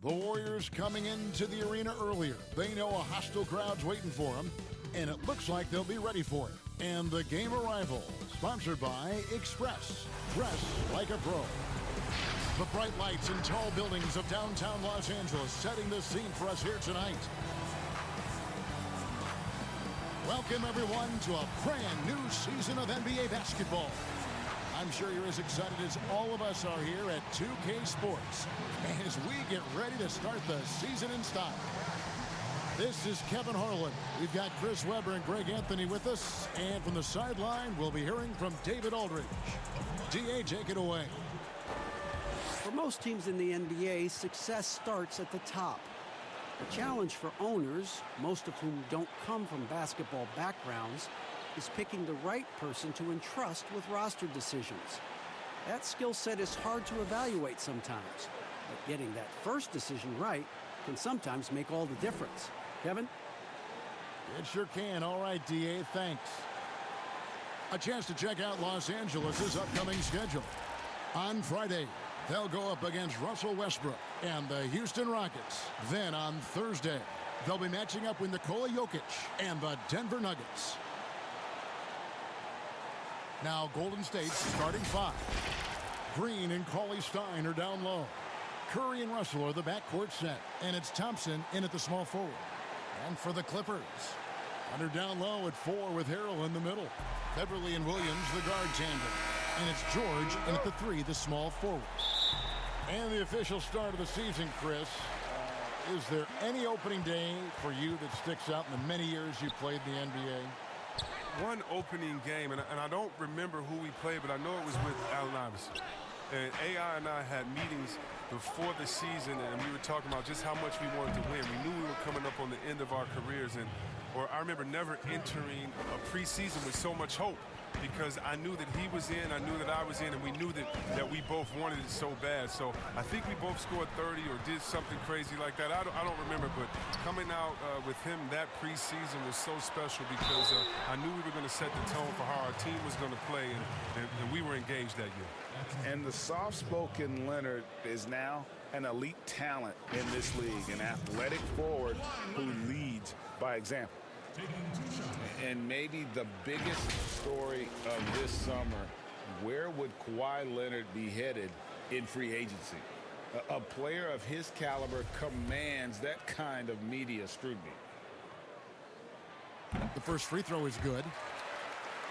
The Warriors coming into the arena earlier. They know a hostile crowd's waiting for them, and it looks like they'll be ready for it. And the game arrival, sponsored by Express. Dress like a pro. The bright lights and tall buildings of downtown Los Angeles setting the scene for us here tonight. Welcome, everyone, to a brand new season of NBA basketball. I'm sure you're as excited as all of us are here at 2K Sports as we get ready to start the season in style. This is Kevin Harlan. We've got Chris Webber and Greg Anthony with us. And from the sideline, we'll be hearing from David Aldridge. DA, take it away. For most teams in the NBA, success starts at the top. The challenge for owners, most of whom don't come from basketball backgrounds, is picking the right person to entrust with roster decisions. That skill set is hard to evaluate sometimes, but getting that first decision right can sometimes make all the difference. Kevin? It sure can. All right, DA, thanks. A chance to check out Los Angeles' upcoming schedule. On Friday, they'll go up against Russell Westbrook and the Houston Rockets. Then on Thursday, they'll be matching up with Nikola Jokic and the Denver Nuggets. Now Golden State's starting five. Green and Kawhi Stein are down low. Curry and Russell are the backcourt set. And it's Thompson in at the small forward. And for the Clippers, under down low at 4 with Harrell in the middle. Beverly and Williams, the guard tandem. And it's George in at the 3, the small forward. And the official start of the season, Chris. Is there any opening day for you that sticks out in the many years you played in the NBA? One opening game, and I don't remember who we played, but I know it was with Allen Iverson. And AI and I had meetings before the season, and we were talking about just how much we wanted to win. We knew we were coming up on the end of our careers, or I remember never entering a preseason with so much hope, because I knew that he was in, I knew that I was in, and we knew that we both wanted it so bad. So I think we both scored 30 or did something crazy like that. I don't remember, but coming out with him that preseason was so special because I knew we were going to set the tone for how our team was going to play, and we were engaged that year. And the soft-spoken Leonard is now an elite talent in this league, an athletic forward who leads by example. And maybe the biggest story of this summer, where would Kawhi Leonard be headed in free agency? A player of his caliber commands that kind of media scrutiny. The first free throw is good.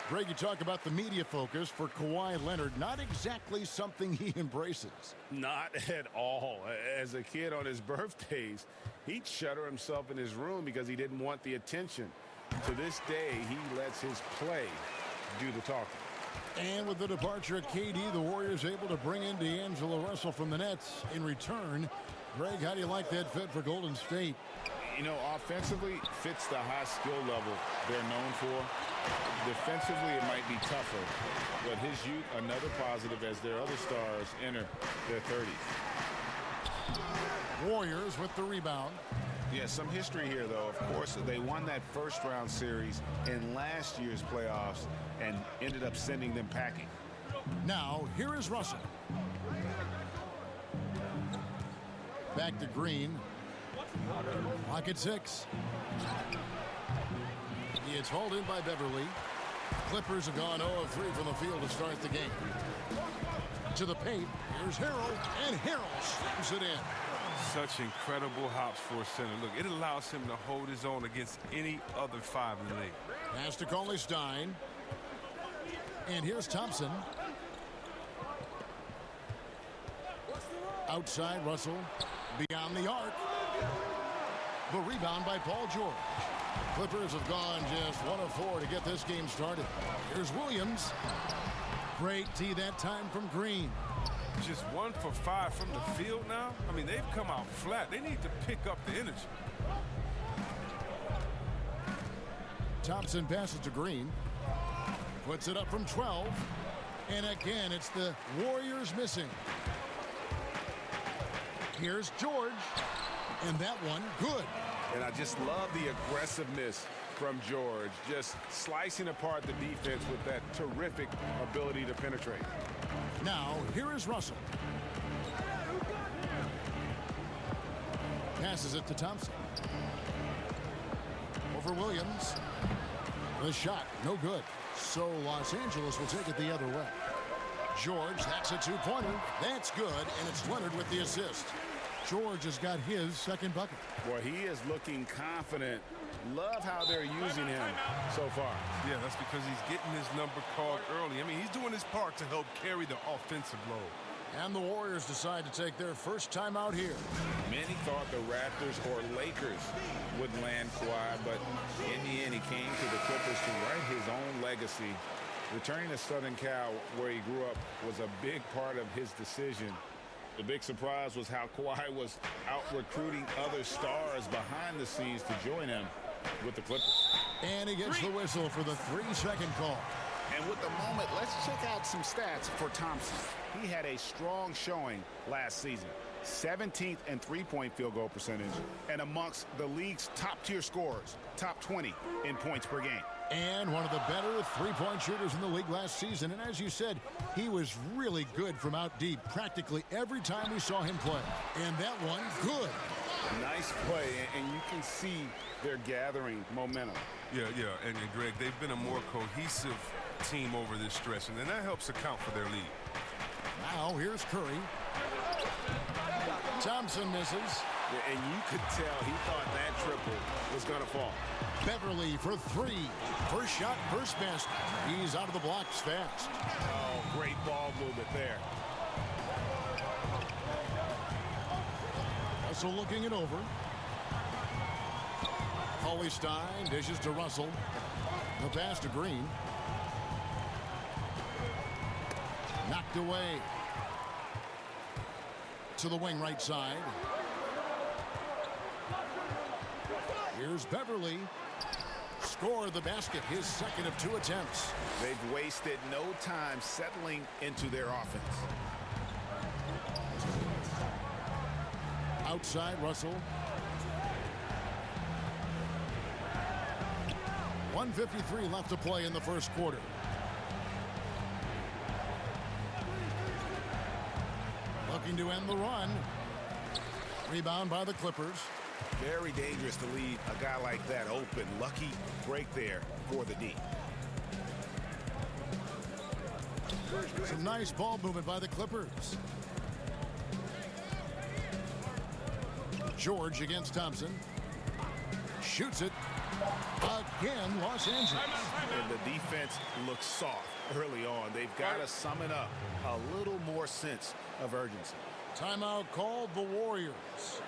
Greg, you talk about the media focus for Kawhi Leonard. Not exactly something he embraces. Not at all. As a kid on his birthdays, he'd shutter himself in his room because he didn't want the attention. To this day, he lets his play do the talking. And with the departure of KD, the Warriors able to bring in Deangelo Russell from the Nets in return. Greg, how do you like that fit for Golden State? You know, offensively, fits the high skill level they're known for. Defensively, it might be tougher, but his youth, another positive as their other stars enter their 30s. Warriors with the rebound. Yeah, some history here, though. Of course, they won that first-round series in last year's playoffs and ended up sending them packing. Now, here is Russell. Back to Green. Clock at 6. He is hauled in by Beverly. Clippers have gone 0 of 3 from the field to start the game. To the paint. Here's Harrell, and Harrell slams it in. Such incredible hops for a center. Look, it allows him to hold his own against any other 5 in the league. Pass to Kawhi Stein. And here's Thompson. Outside, Russell. Beyond the arc. The rebound by Paul George. Clippers have gone just 1 of 4 to get this game started. Here's Williams. Great D that time from Green. Just 1 for 5 from the field now. I mean, they've come out flat. They need to pick up the energy. Thompson passes to Green. Puts it up from 12. And again, it's the Warriors missing. Here's George. And that one, good. And I just love the aggressiveness from George. Just slicing apart the defense with that terrific ability to penetrate. Now, here is Russell. Passes it to Thompson. Over Williams. The shot, no good. So Los Angeles will take it the other way. George, that's a two-pointer. That's good, and it's Leonard with the assist. George has got his second bucket. Boy, he is looking confident. Love how they're using him so far. Yeah, that's because he's getting his number called early. I mean, he's doing his part to help carry the offensive load. And the Warriors decide to take their first time out here. Many thought the Raptors or Lakers would land Kawhi, but in the end, he came to the Clippers to write his own legacy. Returning to Southern Cal, where he grew up, was a big part of his decision. The big surprise was how Kawhi was out recruiting other stars behind the scenes to join him with the Clippers. And he gets the whistle for the 3-second call. And with the moment, let's check out some stats for Thompson. He had a strong showing last season. 17th in three-point field goal percentage and amongst the league's top-tier scorers, top 20 in points per game. And one of the better three-point shooters in the league last season. And as you said, he was really good from out deep practically every time we saw him play. And that one, good. Nice play, and you can see they're gathering momentum. Yeah, and Greg, they've been a more cohesive team over this stretch, and then that helps account for their lead. Now here's Curry. Thompson misses. Yeah, and you could tell he thought that triple was going to fall. Beverly for three. First shot, first best. He's out of the blocks fast. Oh, great ball movement there. Russell looking it over. Kawhi Stein dishes to Russell. The pass to Green. Knocked away. To the wing right side. Here's Beverly. Scored the basket, his second of 2 attempts. They've wasted no time settling into their offense. Outside Russell. 1:53 left to play in the first quarter. Looking to end the run. Rebound by the Clippers. Very dangerous to leave a guy like that open. Lucky break there for the D. Some nice ball movement by the Clippers. George against Thompson. Shoots it. Again, Los Angeles. And the defense looks soft early on. They've got to sum it up. A little more sense of urgency. Timeout called the Warriors.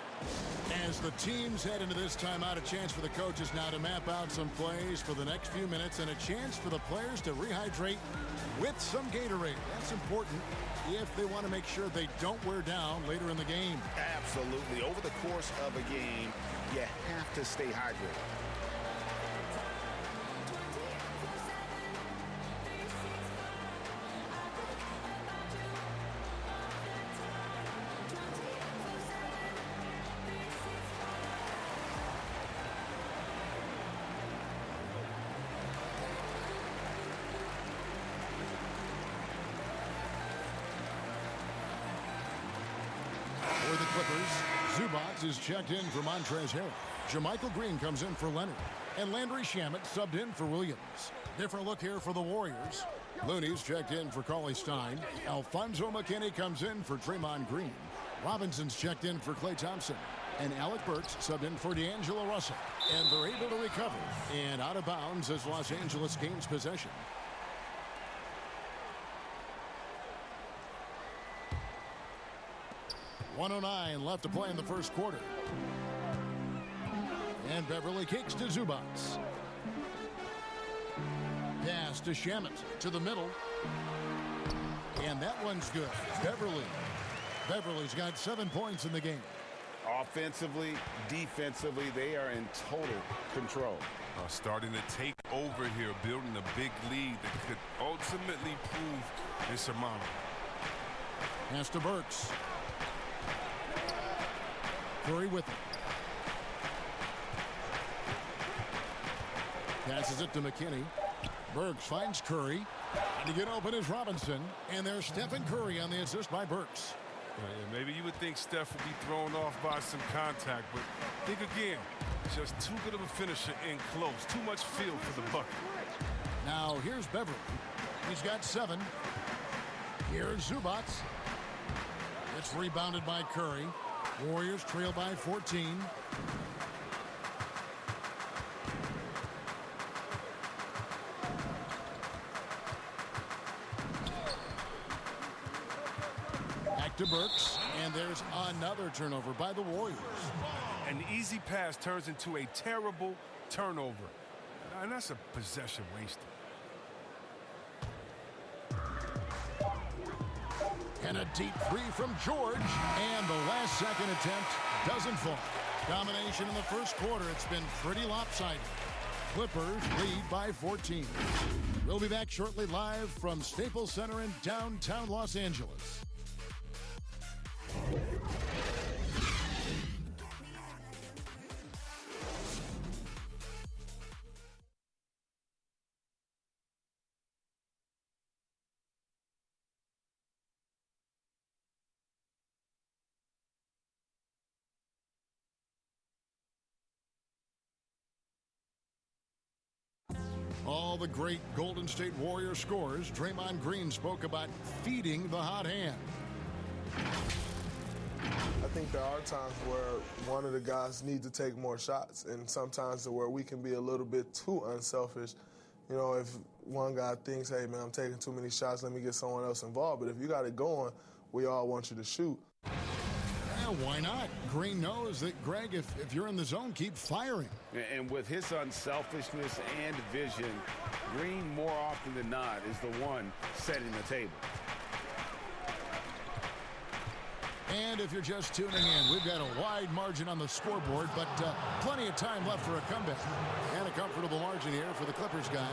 As the teams head into this timeout, a chance for the coaches now to map out some plays for the next few minutes and a chance for the players to rehydrate with some Gatorade. That's important if they want to make sure they don't wear down later in the game. Absolutely. Over the course of a game, you have to stay hydrated. For the Clippers, Zubac is checked in for Montrezl Harrell. JaMychal Green comes in for Leonard. And Landry Shamet subbed in for Williams. Different look here for the Warriors. Looney's checked in for Kawhi Stein. Alfonso McKinney comes in for Draymond Green. Robinson's checked in for Klay Thompson. And Alec Burks subbed in for Deangelo Russell. And they're able to recover. And out of bounds as Los Angeles gains possession. .109 left to play in the first quarter. And Beverly kicks to Zubac. Pass to Shamet to the middle. And that one's good. Beverly's got 7 points in the game. Offensively, defensively, they are in total control. Starting to take over here, building a big lead that could ultimately prove insurmountable. Pass to Burks. Curry with it. Passes it to McKinney. Burks finds Curry. And to get open is Robinson. And there's Stephen Curry on the assist by Burks. Maybe you would think Steph would be thrown off by some contact, but think again. Just too good of a finisher in close. Too much feel for the bucket. Now here's Beverly. He's got 7. Here's Zubac. It's rebounded by Curry. Warriors trail by 14. Back to Burks, and there's another turnover by the Warriors. An easy pass turns into a terrible turnover. And that's a possession wasted. And a deep 3 from George. And the last second attempt doesn't fall. Domination in the first quarter. It's been pretty lopsided. Clippers lead by 14. We'll be back shortly live from Staples Center in downtown Los Angeles. All the great Golden State Warrior scorers, Draymond Green spoke about feeding the hot hand. I think there are times where one of the guys need to take more shots, and sometimes where we can be a little bit too unselfish. You know, if one guy thinks, hey, man, I'm taking too many shots, let me get someone else involved. But if you got it going, we all want you to shoot. Yeah, why not? Green knows that, Greg, if you're in the zone, keep firing. And with his unselfishness and vision, Green more often than not is the one setting the table. And if you're just tuning in, we've got a wide margin on the scoreboard, but plenty of time left for a comeback. And a comfortable margin here for the Clippers guys.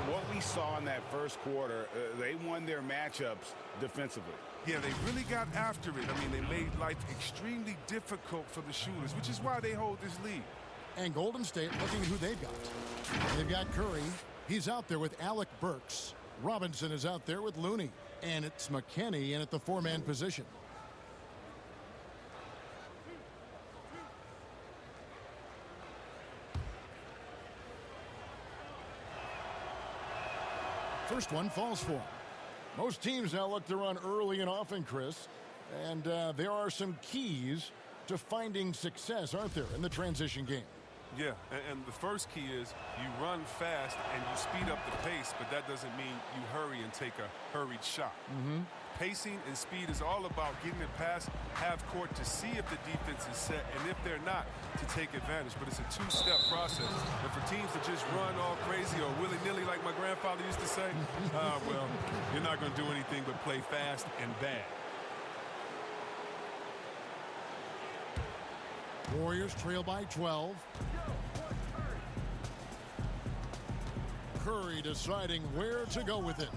What we saw in that first quarter, they won their matchups defensively. Yeah, they really got after it. I mean, they made life extremely difficult for the shooters, which is why they hold this lead. And Golden State looking at who they've got. They've got Curry. He's out there with Alec Burks. Robinson is out there with Looney. And it's McKinney in at the 4-man position. First one falls for him. Most teams now look to run early and often, Chris. And there are some keys to finding success, aren't there, in the transition game? Yeah, and the first key is you run fast and you speed up the pace, but that doesn't mean you hurry and take a hurried shot. Pacing and speed is all about getting it past half court to see if the defense is set, and if they're not, to take advantage. But it's a two-step process. And for teams to just run all crazy or willy-nilly like my grandfather used to say, well, you're not going to do anything but play fast and bad. Warriors trail by 12. Curry deciding where to go with it.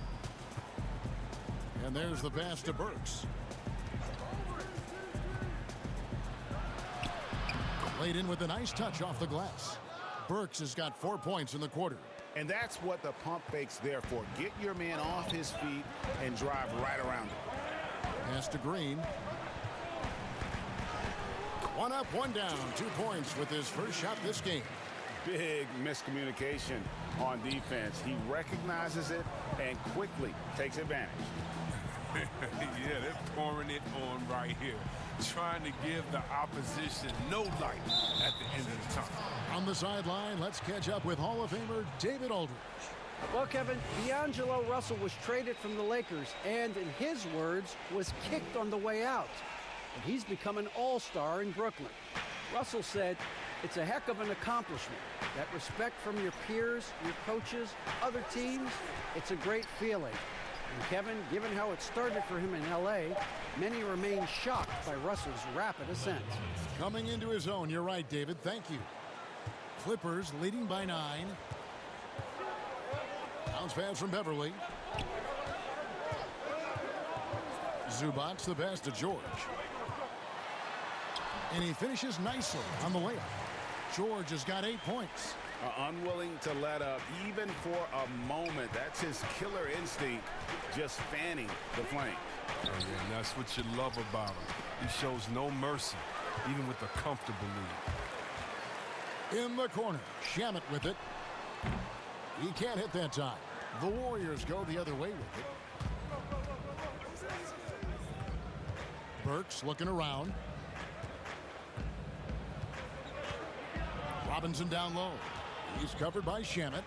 And there's the pass to Burks. Laid in with a nice touch off the glass. Burks has got 4 points in the quarter. And that's what the pump fake's there for. Get your man off his feet and drive right around him. Pass to Green. 1 up, 1 down. 2 points with his first shot this game. Big miscommunication on defense. He recognizes it and quickly takes advantage. Yeah, they're pouring it on right here. Trying to give the opposition no light at the end of the tunnel. On the sideline, let's catch up with Hall of Famer David Aldridge. Well, Kevin, Deangelo Russell was traded from the Lakers and, in his words, was kicked on the way out. And he's become an all-star in Brooklyn. Russell said, it's a heck of an accomplishment. That respect from your peers, your coaches, other teams, it's a great feeling. And Kevin, given how it started for him in L.A., many remain shocked by Russell's rapid ascent. Coming into his own, you're right, David. Thank you. Clippers leading by 9. Bounce pass from Beverly. Zubac the pass to George. And he finishes nicely on the layup. George has got 8 points. unwilling to let up even for a moment. That's his killer instinct, just fanning the flank. Oh, yeah, and that's what you love about him. He shows no mercy, even with a comfortable lead. In the corner, Shamet with it. He can't hit that time. The Warriors go the other way with it. Burks looking around. Robinson down low. He's covered by Shamet.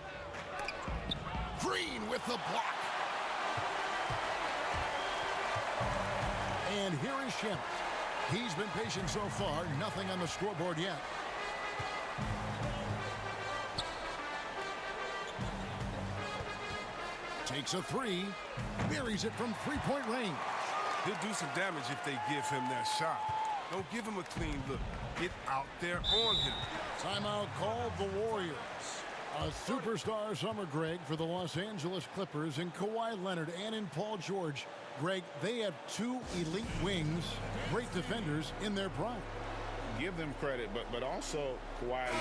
Green with the block. And here is Shamet. He's been patient so far. Nothing on the scoreboard yet. Takes a three. Buries it from three-point range. He'll do some damage if they give him that shot. Don't give him a clean look. Get out there on him. Timeout called the Warriors. A superstar summer, Greg, for the Los Angeles Clippers in Kawhi Leonard and in Paul George. Greg, they have two elite wings, great defenders in their prime. Give them credit, but also Kawhi Leonard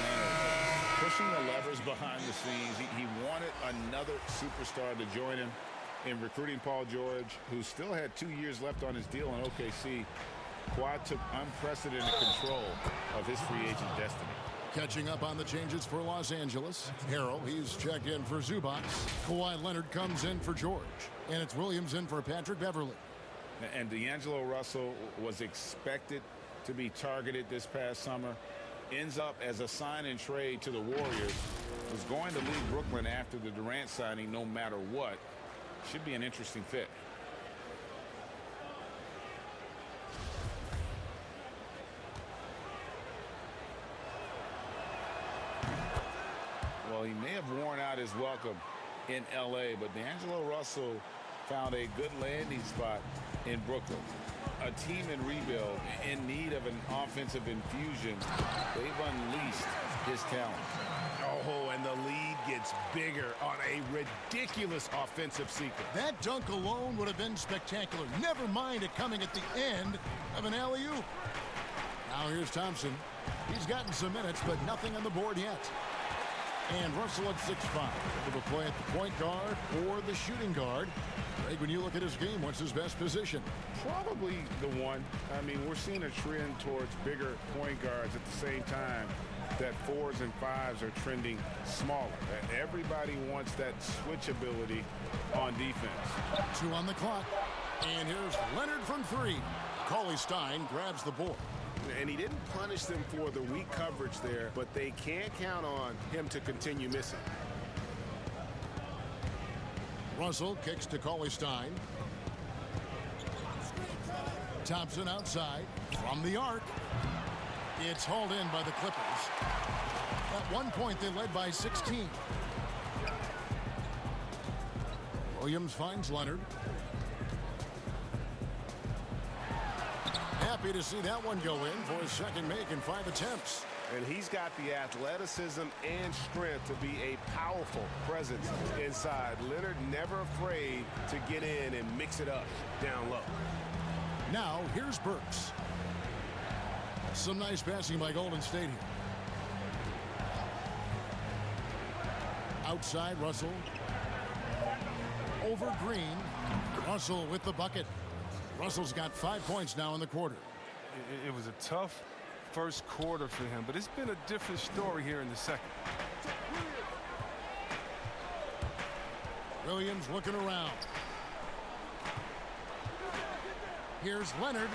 pushing the levers behind the scenes. He wanted another superstar to join him in recruiting Paul George, who still had 2 years left on his deal in OKC. Kawhi took unprecedented control of his free agent destiny. Catching up on the changes for Los Angeles. Harrell, he's checked in for Zubac. Kawhi Leonard comes in for George. And it's Williams in for Patrick Beverley. And Deangelo Russell was expected to be targeted this past summer. Ends up as a sign and trade to the Warriors. Was going to leave Brooklyn after the Durant signing no matter what. Should be an interesting fit. Well, he may have worn out his welcome in L.A., but Deangelo Russell found a good landing spot in Brooklyn. A team in rebuild, in need of an offensive infusion. They've unleashed his talent. Oh, and the lead gets bigger on a ridiculous offensive sequence. That dunk alone would have been spectacular. Never mind it coming at the end of an alley-oop. Now here's Thompson. He's gotten some minutes, but nothing on the board yet. And Russell at 6'5". Able to play at the point guard or the shooting guard. Greg, when you look at his game, what's his best position? Probably the one. I mean, we're seeing a trend towards bigger point guards at the same time that 4s and 5s are trending smaller. Everybody wants that switch ability on defense. 2 on the clock. And here's Leonard from 3. Kawhi Stein grabs the board. And he didn't punish them for the weak coverage there, but they can't count on him to continue missing. Russell kicks to Kawhi Stein. Thompson outside from the arc. It's hauled in by the Clippers. At one point, they led by 16. Williams finds Leonard. Happy to see that one go in for his second make in 5 attempts. And he's got the athleticism and strength to be a powerful presence inside. Leonard never afraid to get in and mix it up down low. Now, here's Burks. Some nice passing by Golden State here. Outside, Russell. Over Green. Russell with the bucket. Russell's got 5 points now in the quarter. It was a tough first quarter for him, but it's been a different story here in the second. Williams looking around. Here's Leonard.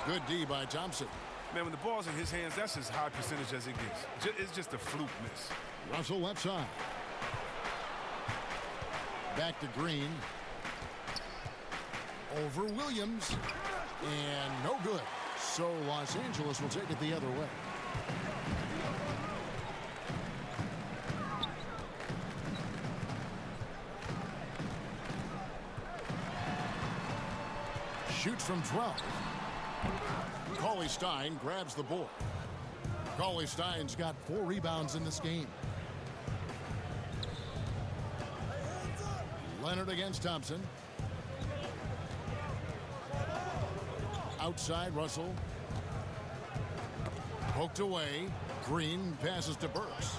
Good D by Thompson. Man, when the ball's in his hands, that's as high percentage as it gets. It's just a fluke miss. Russell left side. Back to Green. Over Williams. And no good. So Los Angeles will take it the other way. Shoots from 12. Kawhi Stein grabs the board. Kawhi Stein's got 4 rebounds in this game. Leonard against Thompson. Outside, Russell. Poked away. Green passes to Burks.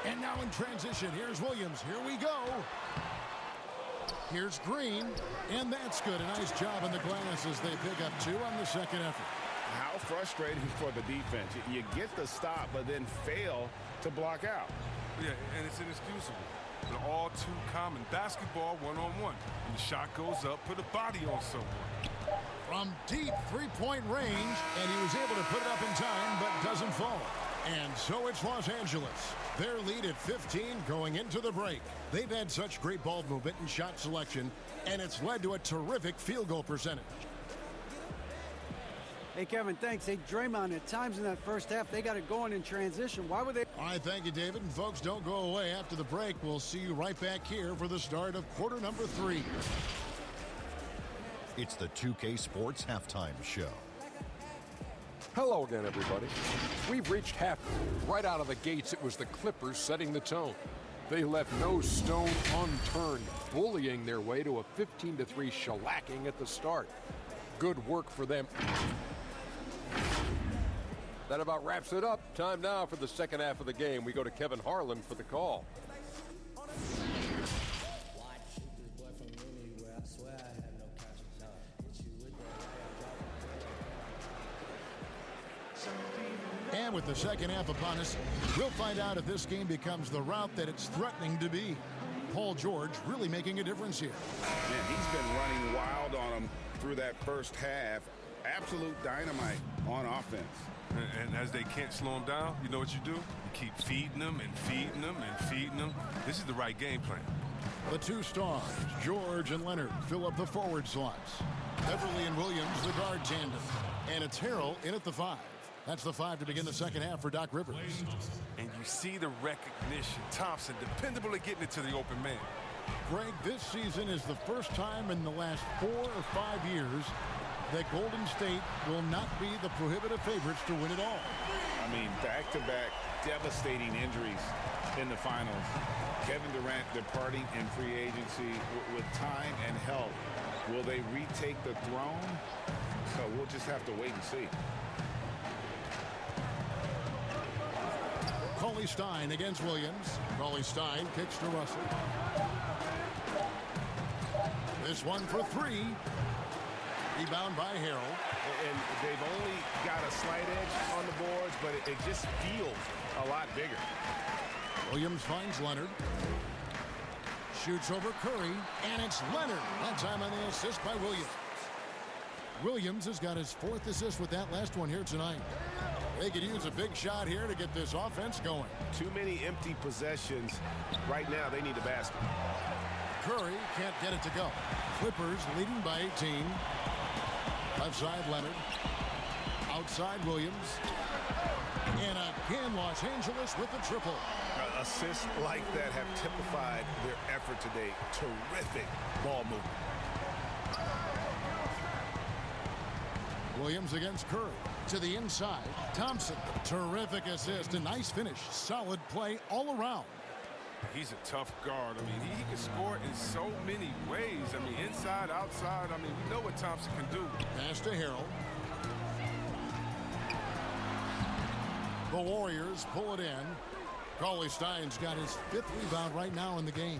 And now in transition, here's Williams. Here we go. Here's Green, and that's good. A nice job on the glass as they pick up 2 on the second effort. How frustrating for the defense. You get the stop, but then fail to block out. Yeah, and it's inexcusable. But all too common. Basketball one-on-one. When the shot goes up, put a body on someone. From deep three-point range, and he was able to put it up in time, but doesn't fall. And so it's Los Angeles. Their lead at 15 going into the break. They've had such great ball movement and shot selection, and it's led to a terrific field goal percentage. Hey, Kevin, thanks. Hey, Draymond, at times in that first half, they got it going in transition. Why would they? All right, thank you, David. And folks, don't go away. After the break, we'll see you right back here for the start of quarter number 3. It's the 2K Sports Halftime Show. Hello again, everybody. We've reached half. Right out of the gates, it was the Clippers setting the tone. They left no stone unturned, bullying their way to a 15-3 shellacking at the start. Good work for them. That about wraps it up. Time now for the second half of the game. We go to Kevin Harlan for the call. And with the second half upon us, we'll find out if this game becomes the route that it's threatening to be. Paul George really making a difference here. Man, he's been running wild on them through that first half. Absolute dynamite on offense. And as they can't slow him down, you know what you do? You keep feeding them and feeding them and feeding them. This is the right game plan. The 2 stars, George and Leonard, fill up the forward slots. Beverly and Williams, the guard tandem. And it's Harrell in at the 5. That's the 5 to begin the second half for Doc Rivers. And you see the recognition. Thompson, dependable at getting it to the open man. Greg, this season is the first time in the last 4 or 5 years that Golden State will not be the prohibitive favorites to win it all. I mean, back-to-back devastating injuries in the finals. Kevin Durant departing in free agency with time and health. Will they retake the throne? So we'll just have to wait and see. Cauley Stein against Williams. Cauley Stein kicks to Russell. This one for 3. Rebound by Harrell. And they've only got a slight edge on the boards, but it just feels a lot bigger. Williams finds Leonard. Shoots over Curry, and it's Leonard. That time on the assist by Williams. Williams has got his 4th assist with that last one here tonight. They could use a big shot here to get this offense going. Too many empty possessions. Right now, they need a basket. Curry can't get it to go. Clippers leading by 18. Left side, Leonard. Outside, Williams. And again, Los Angeles with the triple. Assists like that have typified their effort today. Terrific ball movement. Williams against Curry. To the inside. Thompson. Terrific assist. A nice finish. Solid play all around. He's a tough guard. I mean, he can score in so many ways. I mean, inside, outside. I mean, we know what Thompson can do. Pass to Harrell. The Warriors pull it in. Cauley Stein's got his 5th rebound right now in the game.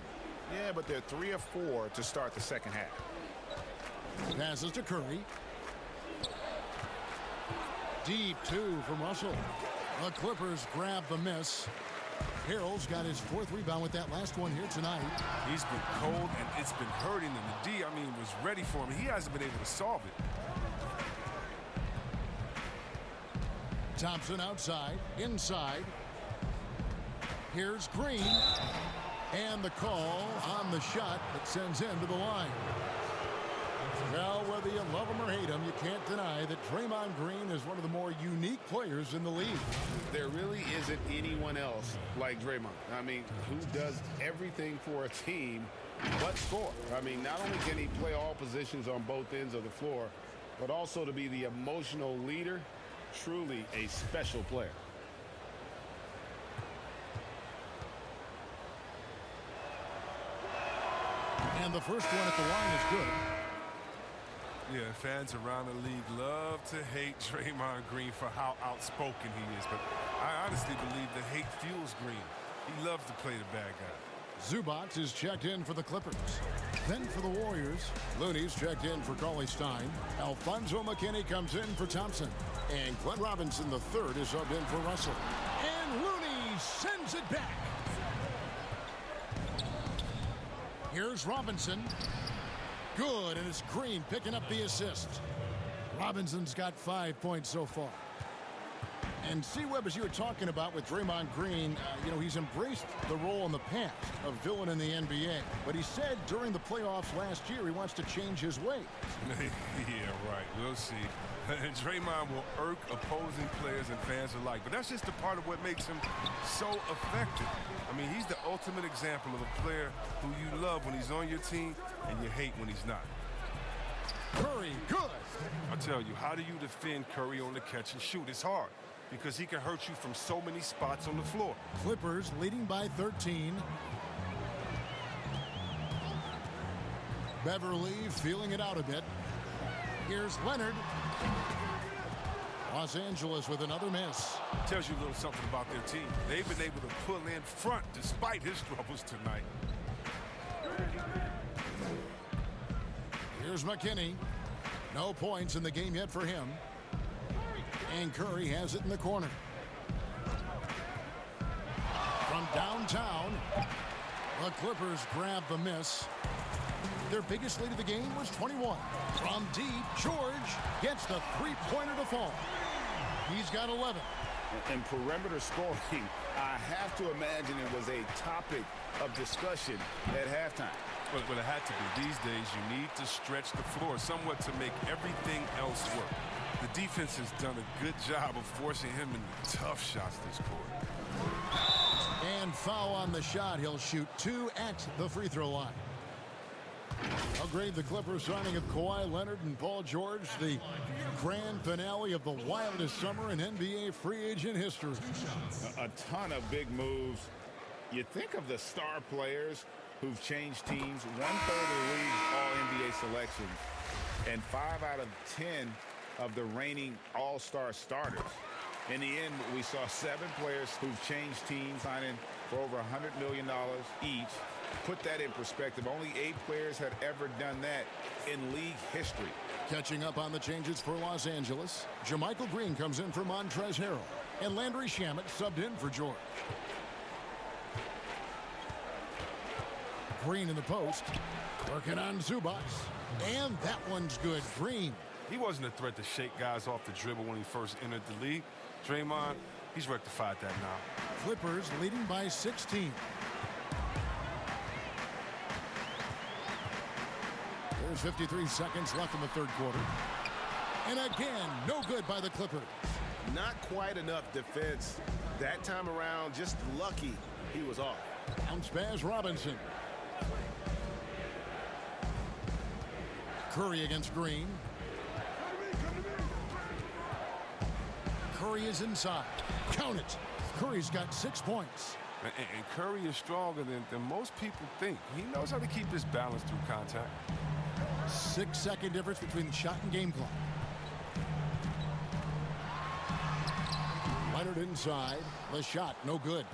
Yeah, but they're 3 of 4 to start the second half. Passes to Curry. Deep 2 from Russell. The Clippers grab the miss. Harrell's got his 4th rebound with that last one here tonight. He's been cold, and it's been hurting him. The D, I mean, was ready for him. He hasn't been able to solve it. Thompson outside. Inside. Here's Green. And the call on the shot that sends him to the line. Well, whether you love him or hate him, you can't deny that Draymond Green is one of the more unique players in the league. There really isn't anyone else like Draymond. I mean, who does everything for a team but score. I mean, not only can he play all positions on both ends of the floor, but also to be the emotional leader. Truly a special player. And the first one at the line is good. Yeah, fans around the league love to hate Draymond Green for how outspoken he is. But I honestly believe the hate fuels Green. He loves to play the bad guy. Zubac is checked in for the Clippers. Then for the Warriors, Looney's checked in for Kawhi Stein. Alfonso McKinney comes in for Thompson. And Glenn Robinson III is subbed in for Russell. And Looney sends it back. Here's Robinson. Good, and it's Green picking up the assist. Robinson's got 5 points so far. And C-Webb, as you were talking about with Draymond Green, he's embraced the role in the past of villain in the NBA. But he said during the playoffs last year he wants to change his ways. Yeah, right. We'll see. Draymond will irk opposing players and fans alike. But that's just a part of what makes him so effective. I mean, he's the ultimate example of a player who you love when he's on your team and you hate when he's not. Curry, good. I tell you, how do you defend Curry on the catch and shoot? It's hard, because he can hurt you from so many spots on the floor. Clippers leading by 13. Beverly feeling it out a bit. Here's Leonard. Los Angeles with another miss. Tells you a little something about their team. They've been able to pull in front despite his troubles tonight. Here's McKinney. No points in the game yet for him. And Curry has it in the corner. From downtown, the Clippers grab the miss. Their biggest lead of the game was 21. From deep, George gets the three-pointer to fall. He's got 11. And perimeter scoring, I have to imagine it was a topic of discussion at halftime. But it had to be. These days, you need to stretch the floor somewhat to make everything else work. The defense has done a good job of forcing him into tough shots this quarter. And foul on the shot. He'll shoot 2 at the free throw line. How great the Clippers signing of Kawhi Leonard and Paul George, the grand finale of the wildest summer in NBA free agent history. A ton of big moves. You think of the star players who've changed teams, 1/3 of the league's All-NBA selections, and 5 out of 10 of the reigning All-Star starters. In the end, we saw 7 players who've changed teams, signing for over $100 million each. Put that in perspective, only 8 players had ever done that in league history. Catching up on the changes for Los Angeles, JaMychal Green comes in for Montrezl Harrell, and Landry Shamet subbed in for George. Green in the post, working on Zubac, and that one's good. Green. He wasn't a threat to shake guys off the dribble when he first entered the league. Draymond, he's rectified that now. Clippers leading by 16. There's 53 seconds left in the third quarter. And again, no good by the Clippers. Not quite enough defense that time around. Just lucky he was off. Bounce pass Robinson. Curry against Green. Curry is inside. Count it. Curry's got 6 points. And Curry is stronger than most people think. He knows how to keep his balance through contact. 6-second difference between the shot and game clock. Leonard inside. The shot, no good.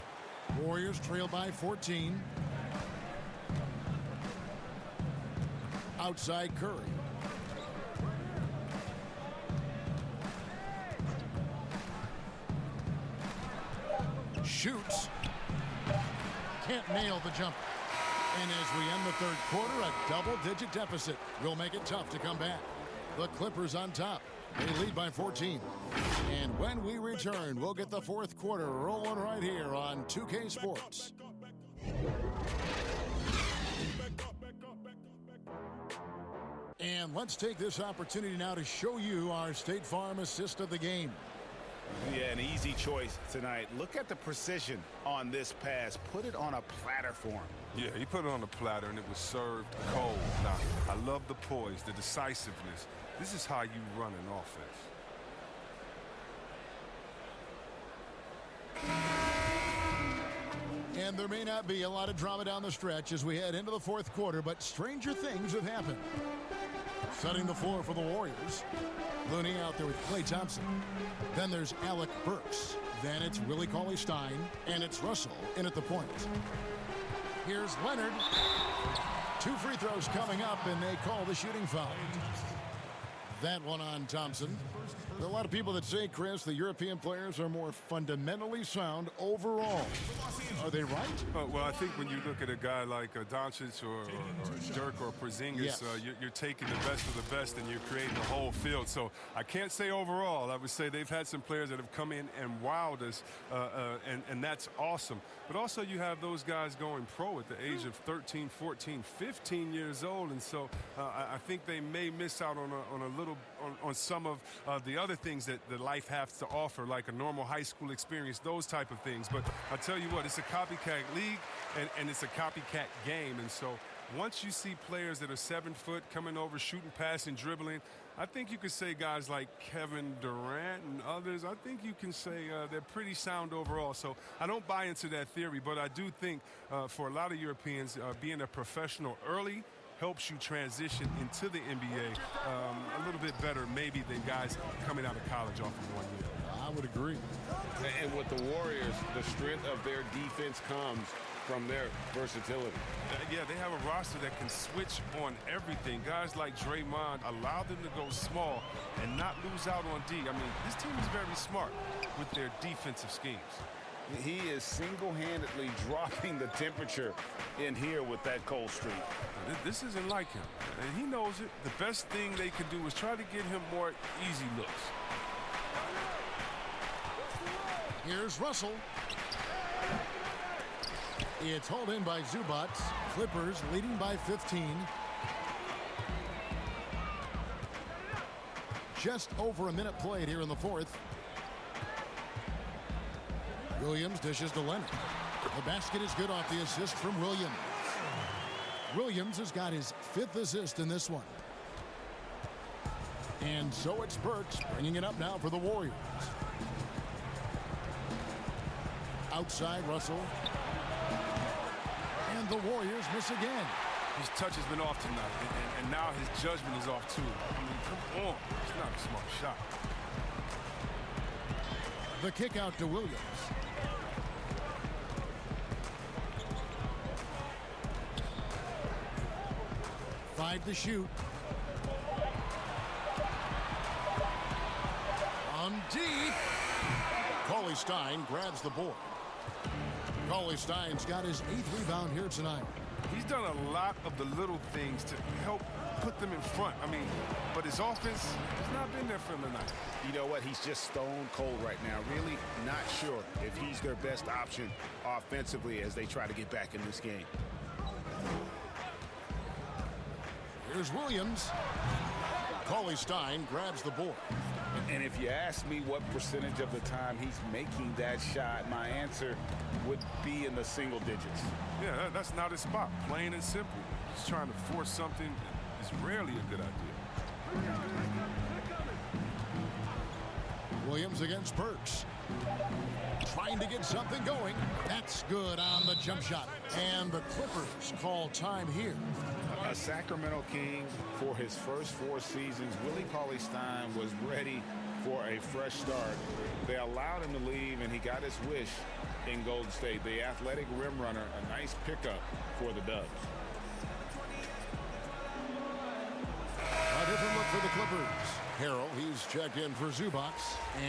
Warriors trail by 14. Outside Curry. Shoots. Can't nail the jumper. And as we end the third quarter, a double-digit deficit will make it tough to come back. The Clippers on top. They lead by 14. And when we return, we'll get the fourth quarter rolling right here on 2K Sports. And let's take this opportunity now to show you our State Farm assist of the game. Yeah, an easy choice tonight. Look at the precision on this pass. Put it on a platter for him. Yeah, he put it on the platter, and it was served cold. Now, I love the poise, the decisiveness. This is how you run an offense. And there may not be a lot of drama down the stretch as we head into the fourth quarter, but stranger things have happened. Setting the floor for the Warriors. Looney out there with Klay Thompson. Then there's Alec Burks. Then it's Willie Cauley-Stein, and it's Russell in at the point. Here's Leonard. 2 free throws coming up, and they call the shooting foul. That one on Thompson. There are a lot of people that say, Chris, the European players are more fundamentally sound overall. Are they right? Well, I think when you look at a guy like Doncic or Dirk or Porzingis, Yes. You're taking the best of the best and you're creating the whole field. So I can't say overall. I would say they've had some players that have come in and wowed us, and that's awesome. But also you have those guys going pro at the age of 13, 14, 15 years old, and so I think they may miss out on some of the other things that the life has to offer, like a normal high school experience, those type of things. But I tell you what, it's a copycat league and it's a copycat game, and so once you see players that are 7 foot coming over, shooting, passing, dribbling, I think you could say guys like Kevin Durant and others, I think you can say they're pretty sound overall. So I don't buy into that theory, but I do think for a lot of Europeans, being a professional early helps you transition into the NBA a little bit better maybe than guys coming out of college off of 1 year. I would agree. And with the Warriors, the strength of their defense comes from their versatility. Yeah, they have a roster that can switch on everything. Guys like Draymond allow them to go small and not lose out on D. I mean, this team is very smart with their defensive schemes. He is single-handedly dropping the temperature in here with that cold streak. This isn't like him, and he knows it. The best thing they can do is try to get him more easy looks. Here's Russell. It's hauled in by Zubac. Clippers leading by 15. Just over a minute played here in the fourth. Williams dishes to Leonard. The basket is good off the assist from Williams. Williams has got his 5th assist in this one. And so it's Burks bringing it up now for the Warriors. Outside Russell. And the Warriors miss again. His touch has been off tonight, and now his judgment is off too. I mean, come on. It's not a smart shot. The kick out to Williams. Five to shoot. On deep. Cauley-Stein grabs the board. Cauley-Stein's got his 8th rebound here tonight. He's done a lot of the little things to help put them in front. I mean, but his offense has not been there for him tonight. You know what? He's just stone cold right now. Really not sure if he's their best option offensively as they try to get back in this game. Here's Williams. Cauley-Stein grabs the board. And if you ask me what percentage of the time he's making that shot, my answer would be in the single digits. Yeah, that's not his spot. Plain and simple. Just trying to force something is rarely a good idea. Williams against Burks. Trying to get something going. That's good on the jump shot. And the Clippers call time here. A Sacramento King for his first 4 seasons, Willie Cauley-Stein was ready for a fresh start. They allowed him to leave, and he got his wish in Golden State. The athletic rim runner, a nice pickup for the Dubs. A different look for the Clippers. Harrell, he's checked in for Zubac,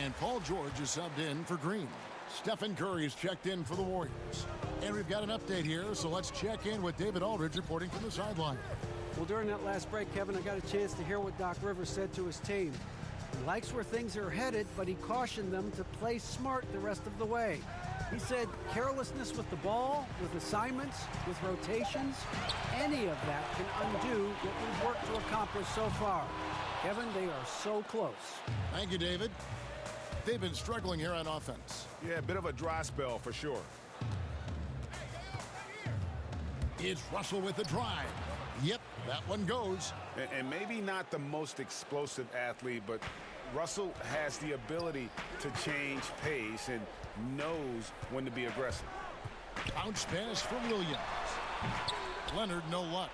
and Paul George is subbed in for Green. Stephen Curry's checked in for the Warriors. And we've got an update here, so let's check in with David Aldridge reporting from the sideline. Well, during that last break, Kevin, I got a chance to hear what Doc Rivers said to his team. He likes where things are headed, but he cautioned them to play smart the rest of the way. He said carelessness with the ball, with assignments, with rotations, any of that can undo what we've worked to accomplish so far. Kevin, they are so close. Thank you, David. They've been struggling here on offense. Yeah, a bit of a dry spell for sure. It's Russell with the drive. Yep, that one goes. And maybe not the most explosive athlete, but Russell has the ability to change pace and knows when to be aggressive. Bounce pass from Williams. Leonard, no luck.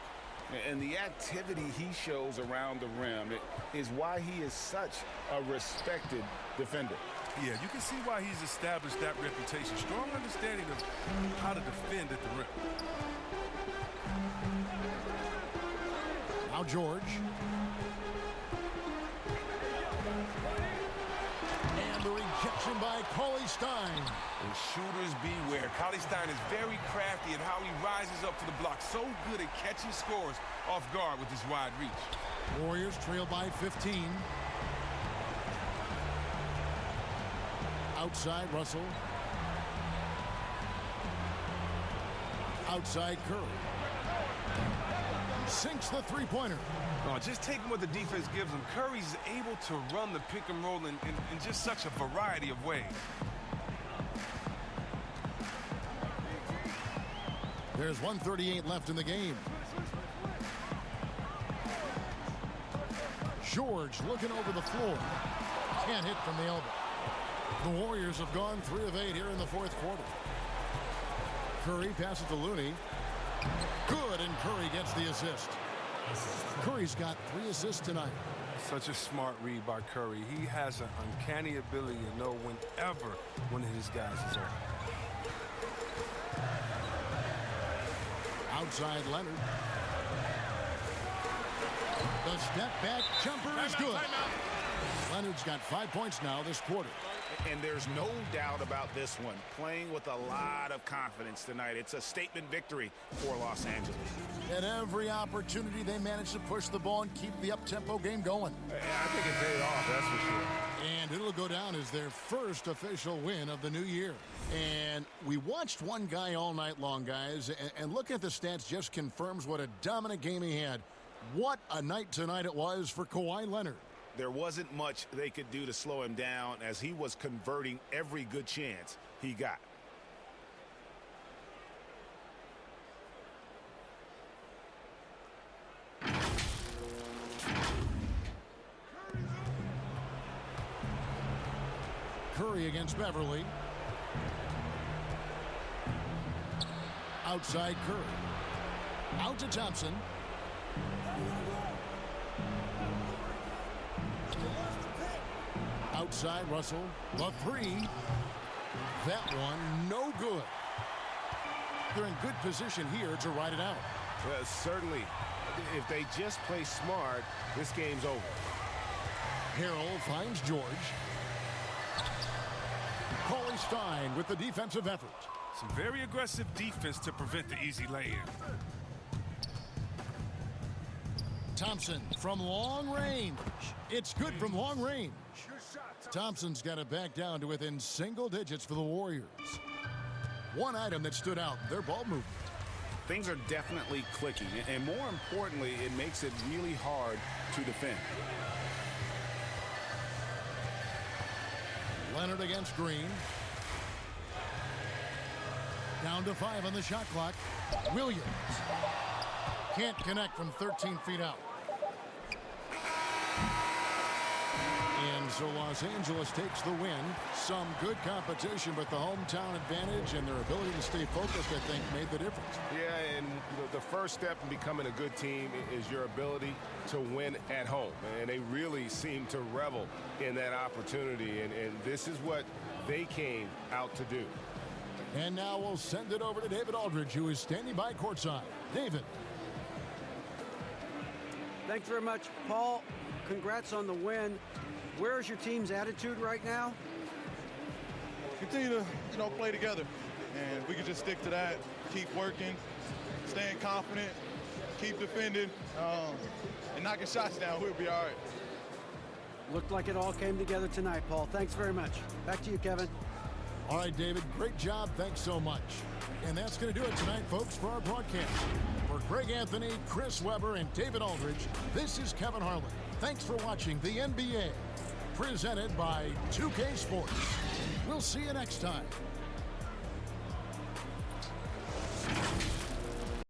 And the activity he shows around the rim is why he is such a respected defender. Yeah, you can see why he's established that reputation. Strong understanding of how to defend at the rim. Now George. And the rejection by Kawhi Stein. And shooters beware. Kawhi Stein is very crafty in how he rises up to the block. So good at catching scores off guard with his wide reach. Warriors trail by 15. Outside Russell. Outside Curry. Sinks the three-pointer. Oh, just taking what the defense gives him. Curry's able to run the pick and roll in just such a variety of ways. There's 1:38 left in the game. George looking over the floor. Can't hit from the elbow. The Warriors have gone 3 of 8 here in the fourth quarter. Curry passes to Looney. Good, and Curry gets the assist. Curry's got 3 assists tonight. Such a smart read by Curry. He has an uncanny ability to know whenever one of his guys is on. Outside Leonard. The step back jumper is good. Leonard's got 5 points now this quarter. And there's no doubt about this one. Playing with a lot of confidence tonight. It's a statement victory for Los Angeles. At every opportunity, they manage to push the ball and keep the up-tempo game going. I think it paid off, that's for sure. And it'll go down as their first official win of the new year. And we watched one guy all night long, guys, and looking at the stats just confirms what a dominant game he had. What a night tonight it was for Kawhi Leonard. There wasn't much they could do to slow him down as he was converting every good chance he got. Curry against Beverly. Outside Curry. Out to Thompson. Outside Russell. The 3. That one no good. They're in good position here to ride it out. Certainly. If they just play smart, this game's over. Harrell finds George. Kawhi Stein with the defensive effort. Some very aggressive defense to prevent the easy lay-in. Thompson from long range. It's good from long range. Thompson's got it back down to within single digits for the Warriors. One item that stood out, their ball movement. Things are definitely clicking, and more importantly, it makes it really hard to defend. Leonard against Green. Down to 5 on the shot clock. Williams. Can't connect from 13 feet out. And so Los Angeles takes the win. Some good competition, but the hometown advantage and their ability to stay focused, I think, made the difference. Yeah, and the first step in becoming a good team is your ability to win at home. And they really seem to revel in that opportunity. And this is what they came out to do. And now we'll send it over to David Aldridge, who is standing by courtside. David. Thanks very much, Paul. Congrats on the win. Where's your team's attitude right now? Continue to, play together. And we can just stick to that, keep working, staying confident, keep defending, and knocking shots down. We'll be all right. Looked like it all came together tonight, Paul. Thanks very much. Back to you, Kevin. All right, David, great job. Thanks so much. And that's going to do it tonight, folks, for our broadcast. For Greg Anthony, Chris Webber, and David Aldridge, this is Kevin Harlan. Thanks for watching the NBA, presented by 2K Sports. We'll see you next time.